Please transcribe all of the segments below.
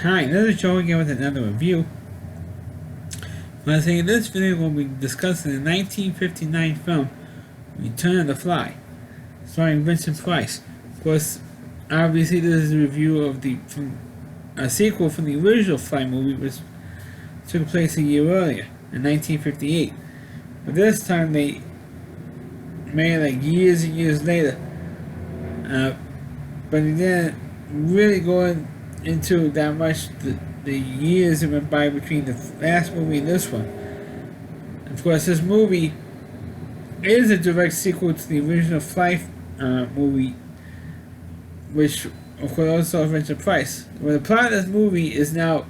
Hi, this is Joe again with another review. When I say in this video, we'll be discussing the 1959 film Return of the Fly, starring Vincent Price. Of course, obviously this is a review of a sequel from the original Fly movie, which took place a year earlier, in 1958. But this time they made it like years and years later. But they didn't really go into that much the years that went by between the last movie and this one. Of course, this movie is a direct sequel to the original Fly movie, which of course also Vincent Price. Well, the plot of this movie is now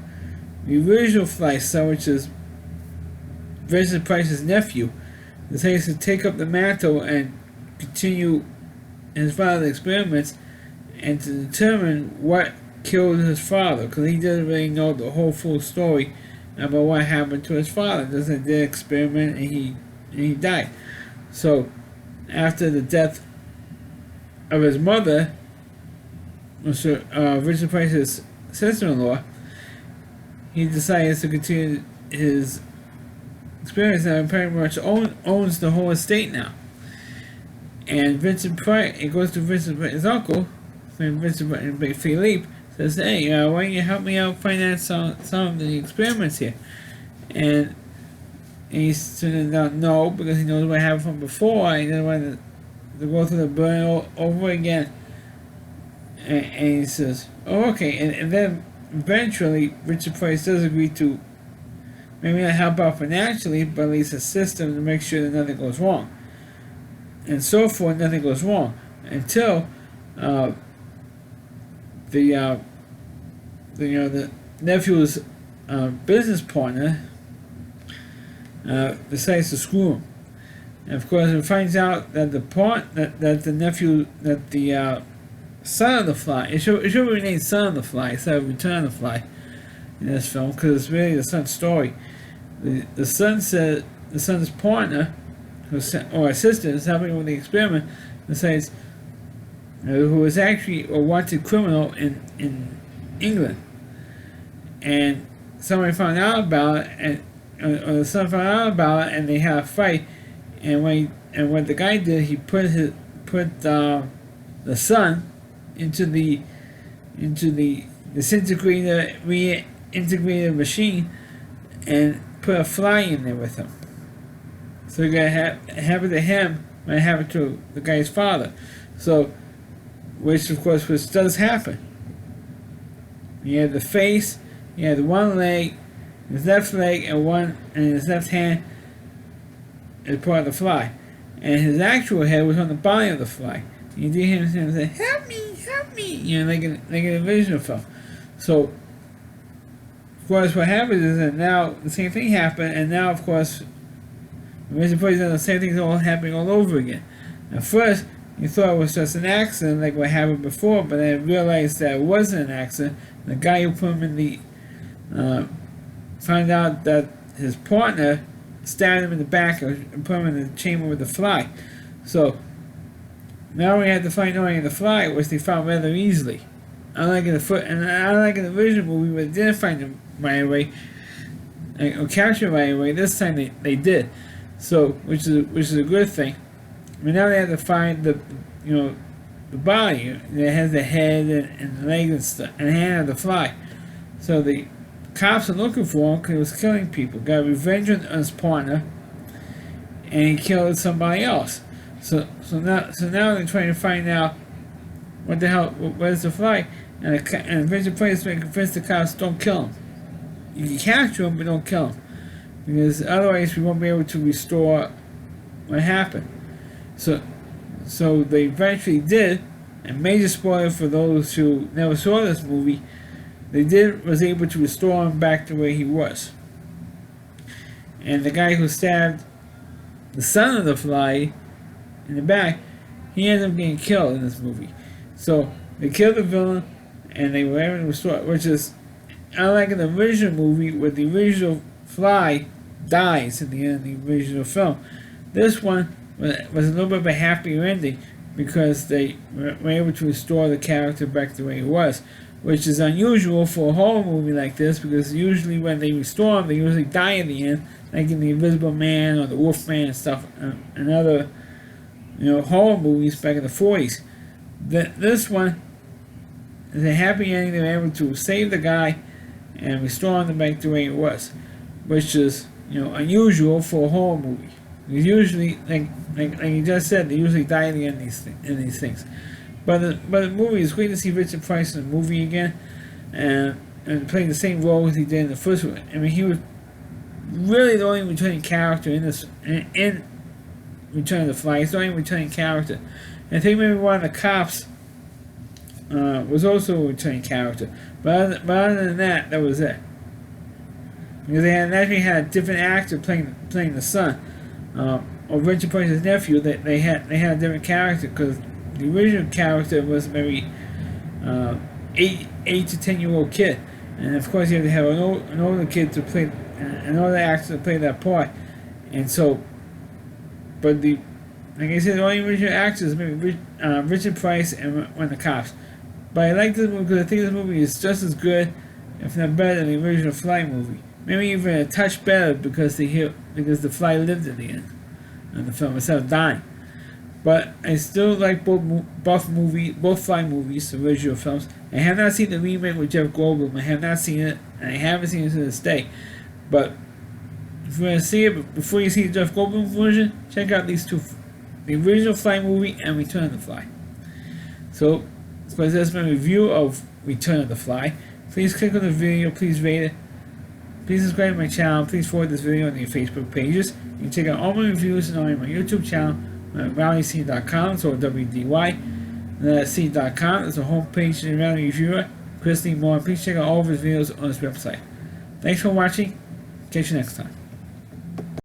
the original Fly star, which is Vincent Price's nephew, decides to take up the mantle and continue his father's experiments and to determine what killed his father, because he doesn't really know the whole full story about what happened to his father. Just did an experiment and he died. So after the death of his mother, Richard Price's sister-in-law, he decides to continue his experience and pretty much owns the whole estate now. And Vincent Price, it goes to his uncle, Vincent Philippe, says, "Hey, why don't you help me out finance some of the experiments here?" And he's saying no, because he knows what happened from before. He doesn't want to go through the burn over again. And he says, "Oh, okay." And then eventually, Richard Price does agree to maybe not help out financially, but at least assist him to make sure that nothing goes wrong. And so far, nothing goes wrong until the nephew's business partner decides to screw him. And of course, it finds out that the son of the Fly, it should be renamed Son of the Fly instead of Return of the Fly in this film, because it's really the son's story. The son's partner, or assistant, is helping with the experiment, decides, who is actually a wanted criminal in England, and somebody found out about it, or the son found out about it, and they had a fight. And what the guy did, he put the son into the disintegrator, reintegrated machine, and put a fly in there with him. So it got happened to him when it happened to the guy's father. So, which does happen. He had the face, he had one leg, his left leg, and his left hand is part of the fly. And his actual head was on the body of the fly. You did hear him say, "Help me," like in the original film. So, of course, what happens is that now the same thing happened, and now, of course, the same thing's all happening all over again. At first, you thought it was just an accident, like what happened before, but I realized that it wasn't an accident. The guy who put him in found out that his partner stabbed him in the back and put him in the chamber with the fly. So now we had to find out the fly, which they found rather easily. Unlike in the original movie, where they didn't find him right away, or capture him right away, this time they did. So, which is a good thing. But now they have to find the body that has the head and the legs and stuff, and the hand of the fly. So the cops are looking for him because he was killing people. Got revenge on his partner, and he killed somebody else. So now they're trying to find out what the hell, where's the fly, and Vincent Price may convince the cops, don't kill him. You can capture him, but don't kill him, because otherwise we won't be able to restore what happened. So they eventually did, and major spoiler for those who never saw this movie, was able to restore him back to where he was. And the guy who stabbed the son of the fly in the back, he ended up getting killed in this movie. So they killed the villain, and they were able to restore it, which is unlike in the original movie, where the original fly dies at the end of the original film. This one was a little bit of a happier ending, because they were able to restore the character back to the way he was. which is unusual for a horror movie like this, because usually when they restore him, they usually die at the end, like in The Invisible Man or The Wolfman and stuff, and other, horror movies back in the 40s. This one is a happy ending. They're able to save the guy and restore him back to the way it was, which is, unusual for a horror movie. Because usually, like you just said, they usually die at the end in these things. But the movie is great to see Richard Price in the movie again, and playing the same role as he did in the first one. I mean, he was really the only returning character in this in Return of the Fly. He's the only returning character. And I think maybe one of the cops was also a returning character. But other than that, that was it. Because they actually had a different actor playing the son of Richard Price's nephew. They had a different character, because the original character was maybe 8 to 10-year-old kid, and of course you have to have an older kid to play, an older actor to play that part. And so, but like I said, the only original actors is maybe Richard Price and one of the cops. But I like this movie because I think this movie is just as good, if not better, than the original Fly movie. Maybe even a touch better, because the Fly lived at the end of the film instead of dying. But I still like both Fly movies, the original films. I have not seen the remake with Jeff Goldblum. I have not seen it, and I haven't seen it to this day. But if you want to see it, before you see the Jeff Goldblum version, check out these two: the original Fly movie and Return of the Fly. So that's my review of Return of the Fly. Please click on the video. Please rate it. Please subscribe to my channel. Please forward this video on your Facebook pages. You can check out all my reviews and on my YouTube channel at RowleyC.com, so WDY. C.com is the homepage of the Rowley Reviewer. Chris Lee Moore. Please check out all of his videos on his website. Thanks for watching. Catch you next time.